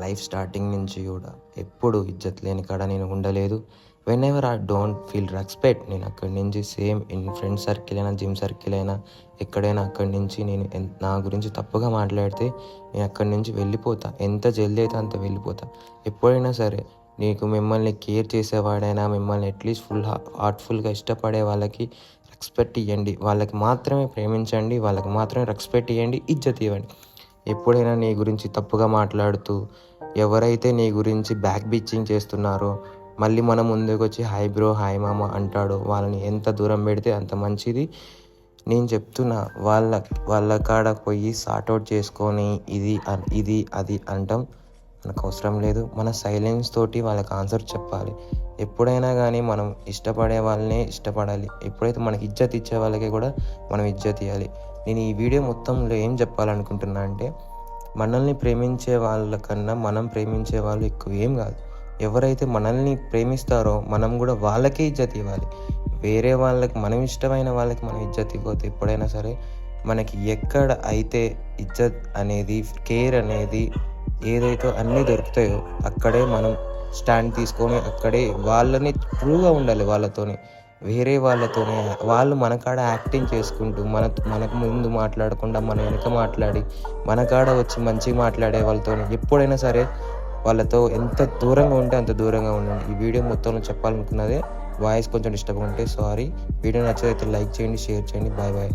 Life starting నుంచి కూడా ఎప్పుడు ఇజ్జత్ లేని కాడ నేను ఉండలేదు. When ever I don't feel respect, నేను అక్కడి నుంచి సేమ్ ఇన్ ఫ్రెండ్ సర్కిల్ అయినా, జిమ్ సర్కిల్ అయినా, ఎక్కడైనా అక్కడి నుంచి నేను నా గురించి తప్పుగా మాట్లాడితే నేను అక్కడి నుంచి వెళ్ళిపోతా. ఎంత జల్దీ అయితే అంత వెళ్ళిపోతా. ఎప్పుడైనా సరే నీకు మిమ్మల్ని కేర్ చేసేవాడైనా, మిమ్మల్ని అట్లీస్ట్ హార్ట్ఫుల్గా ఇష్టపడే వాళ్ళకి రెస్పెక్ట్ ఇవ్వండి. వాళ్ళకి మాత్రమే ప్రేమించండి, వాళ్ళకి మాత్రమే రెస్పెక్ట్ ఇవ్వండి, ఇజ్జత్ ఇవ్వండి. ఎప్పుడైనా నీ గురించి తప్పుగా మాట్లాడుతూ ఎవరైతే నీ గురించి బ్యాక్ బిచ్చింగ్ చేస్తున్నారో, మళ్ళీ మన ముందుకు వచ్చి హాయ్ బ్రో, హాయ్ మామ అంటాడో, వాళ్ళని ఎంత దూరం పెడితే అంత మంచిది. నేను చెప్తున్నా, వాళ్ళ కాడ పోయి సార్ట్అవుట్ చేసుకొని ఇది అది అంటాం మనకు అవసరం లేదు. మన సైలెన్స్ తోటి వాళ్ళకి ఆన్సర్ చెప్పాలి. ఎప్పుడైనా కానీ మనం ఇష్టపడే వాళ్ళనే ఇష్టపడాలి. ఎప్పుడైతే మనకి ఇజ్జత్ ఇచ్చే వాళ్ళకి కూడా మనం ఇజ్జత్ ఇవ్వాలి. నేను ఈ వీడియో మొత్తంలో ఏం చెప్పాలనుకుంటున్నా అంటే, మనల్ని ప్రేమించే వాళ్ళకన్నా మనం ప్రేమించే వాళ్ళు ఎక్కువ ఏం కాదు. ఎవరైతే మనల్ని ప్రేమిస్తారో మనం కూడా వాళ్ళకే ఇజ్జత్ ఇవ్వాలి. వేరే వాళ్ళకి, మనం ఇష్టమైన వాళ్ళకి మనం ఇజ్జత్ ఇవ్వద్దు. ఎప్పుడైనా సరే మనకి ఎక్కడ అయితే ఇజ్జత్ అనేది, కేర్ అనేది ఏదైతే అన్నీ దొరుకుతాయో అక్కడే మనం స్టాండ్ తీసుకొని అక్కడే వాళ్ళని ట్రూగా ఉండాలి. వాళ్ళతోనే, వేరే వాళ్ళతోనే, వాళ్ళు మన కాడ యాక్టింగ్ చేసుకుంటూ మనకు ముందు మాట్లాడకుండా మన వెనక మాట్లాడి మన కాడ వచ్చి మంచిగా మాట్లాడే వాళ్ళతో ఎప్పుడైనా సరే వాళ్ళతో ఎంత దూరంగా ఉంటే అంత దూరంగా ఉండండి. ఈ వీడియో మొత్తంలో చెప్పాలనుకున్నదే. వాయిస్ కొంచెం డిస్టర్బ్ ఉంటే సారీ. వీడియో నచ్చితే లైక్ చేయండి, షేర్ చేయండి. Bye bye.